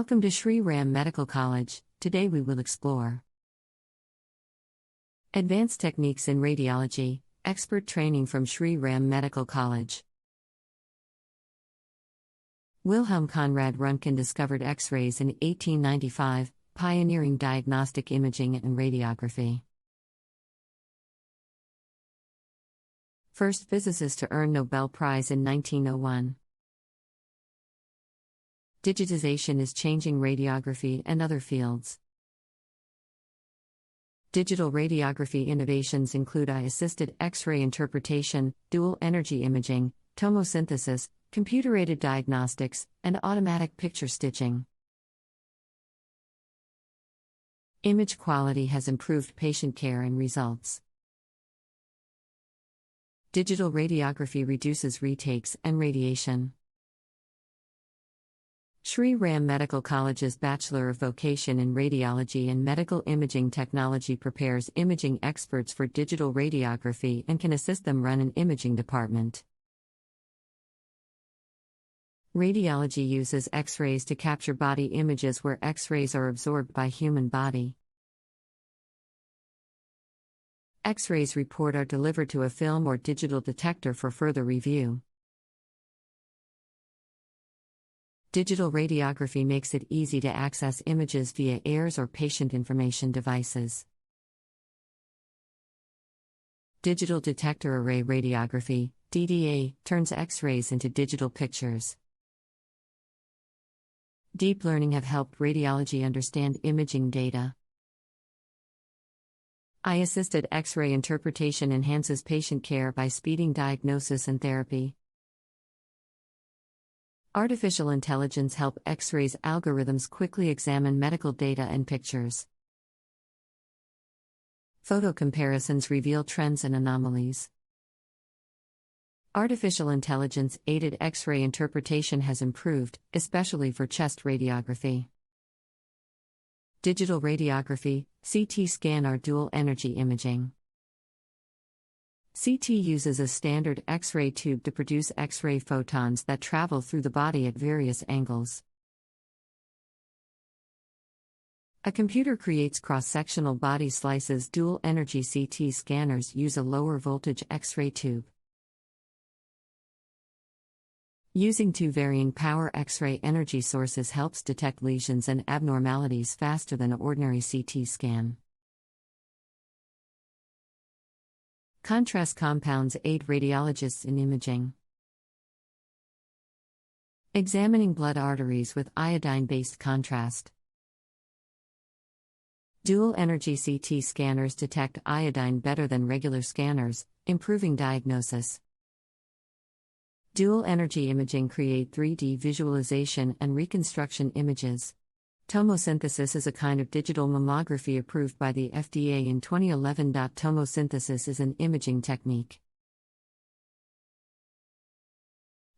Welcome to Shri Ram Medical College. Today we will explore Advanced Techniques in Radiology, Expert Training from Shri Ram Medical College. Wilhelm Conrad Röntgen discovered X-rays in 1895, pioneering diagnostic imaging and radiography. First physicist to earn Nobel Prize in 1901. Digitization is changing radiography and other fields. Digital radiography innovations include eye-assisted X-ray interpretation, dual-energy imaging, tomosynthesis, computer-aided diagnostics, and automatic picture stitching. Image quality has improved patient care and results. Digital radiography reduces retakes and radiation. Shri Ram Medical College's Bachelor of Vocation in Radiology and Medical Imaging Technology prepares imaging experts for digital radiography and can assist them run an imaging department. Radiology uses X-rays to capture body images where X-rays are absorbed by human body. X-rays report are delivered to a film or digital detector for further review. Digital radiography makes it easy to access images via EHRs or patient information devices. Digital detector array radiography, DDA, turns X-rays into digital pictures. Deep learning have helped radiology understand imaging data. Eye-assisted X-ray interpretation enhances patient care by speeding diagnosis and therapy. Artificial intelligence help X-rays algorithms quickly examine medical data and pictures. Photo comparisons reveal trends and anomalies. Artificial intelligence-aided X-ray interpretation has improved, especially for chest radiography. Digital radiography, CT scan or dual-energy imaging. CT uses a standard X-ray tube to produce X-ray photons that travel through the body at various angles. A computer creates cross-sectional body slices. Dual-energy CT scanners use a lower-voltage X-ray tube. Using two varying power X-ray energy sources helps detect lesions and abnormalities faster than an ordinary CT scan. Contrast compounds aid radiologists in imaging. Examining blood arteries with iodine-based contrast. Dual-energy CT scanners detect iodine better than regular scanners, improving diagnosis. Dual-energy imaging create 3D visualization and reconstruction images. Tomosynthesis is a kind of digital mammography approved by the FDA in 2011. Tomosynthesis is an imaging technique.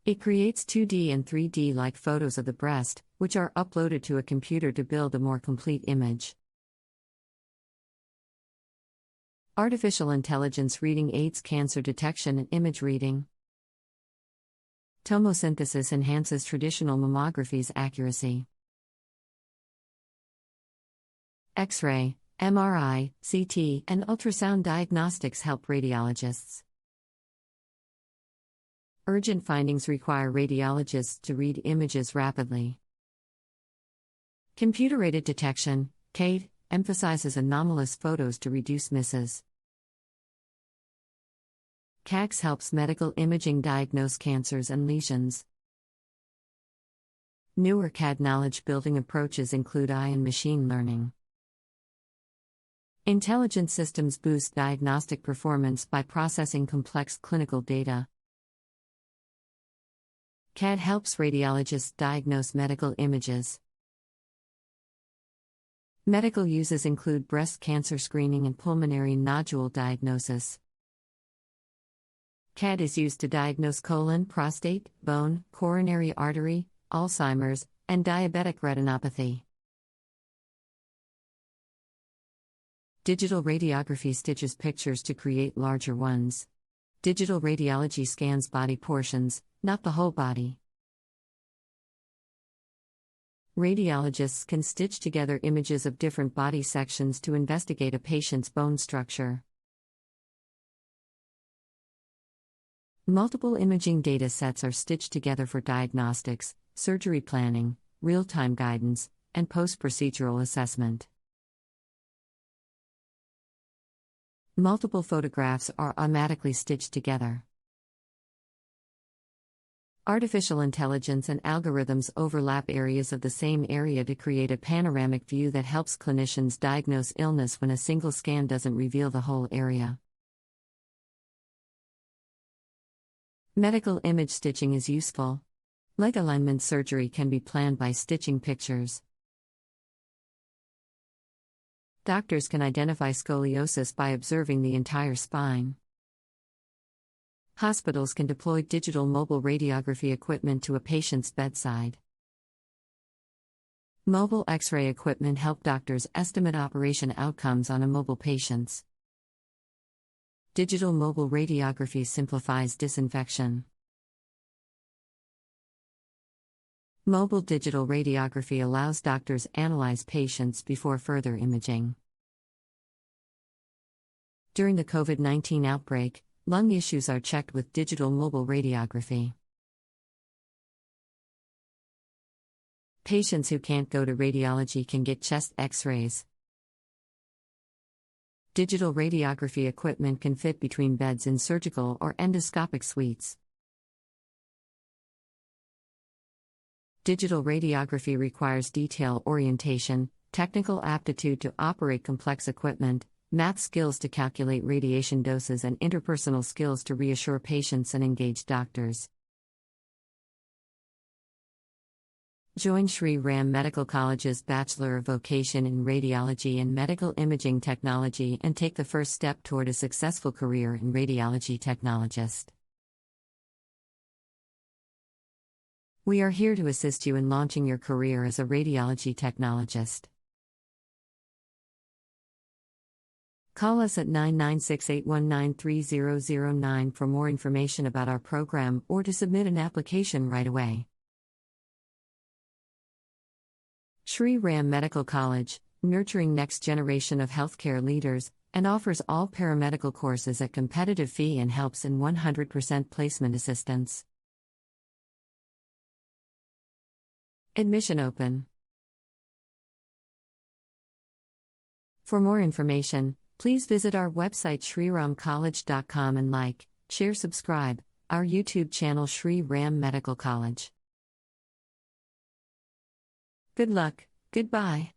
It creates 2D and 3D-like photos of the breast, which are uploaded to a computer to build a more complete image. Artificial intelligence reading aids cancer detection and image reading. Tomosynthesis enhances traditional mammography's accuracy. X-ray, MRI, CT, and ultrasound diagnostics help radiologists. Urgent findings require radiologists to read images rapidly. Computer-aided detection, CADE, emphasizes anomalous photos to reduce misses. CAGS helps medical imaging diagnose cancers and lesions. Newer CAD knowledge-building approaches include AI and machine learning. Intelligent systems boost diagnostic performance by processing complex clinical data. CAD helps radiologists diagnose medical images. Medical uses include breast cancer screening and pulmonary nodule diagnosis. CAD is used to diagnose colon, prostate, bone, coronary artery, Alzheimer's, and diabetic retinopathy. Digital radiography stitches pictures to create larger ones. Digital radiology scans body portions, not the whole body. Radiologists can stitch together images of different body sections to investigate a patient's bone structure. Multiple imaging data sets are stitched together for diagnostics, surgery planning, real-time guidance, and post-procedural assessment. Multiple photographs are automatically stitched together. Artificial intelligence and algorithms overlap areas of the same area to create a panoramic view that helps clinicians diagnose illness when a single scan doesn't reveal the whole area. Medical image stitching is useful. Leg alignment surgery can be planned by stitching pictures. Doctors can identify scoliosis by observing the entire spine. Hospitals can deploy digital mobile radiography equipment to a patient's bedside. Mobile X-ray equipment help doctors estimate operation outcomes on immobile patients. Digital mobile radiography simplifies disinfection. Mobile digital radiography allows doctors analyze patients before further imaging. During the COVID-19 outbreak, lung issues are checked with digital mobile radiography. Patients who can't go to radiology can get chest X-rays. Digital radiography equipment can fit between beds in surgical or endoscopic suites. Digital radiography requires detail orientation, technical aptitude to operate complex equipment, math skills to calculate radiation doses, and interpersonal skills to reassure patients and engage doctors. Join Shri Ram Medical College's Bachelor of Vocation in Radiology and Medical Imaging Technology and take the first step toward a successful career in radiology technologist. We are here to assist you in launching your career as a radiology technologist. Call us at 996-819-3009 for more information about our program or to submit an application right away. Shri Ram Medical College, nurturing next generation of healthcare leaders, and offers all paramedical courses at competitive fee and helps in 100% placement assistance. Admission open. For more information, please visit our website shriramcollege.com and like, share, subscribe our YouTube channel Shri Ram Medical College. Good luck, goodbye.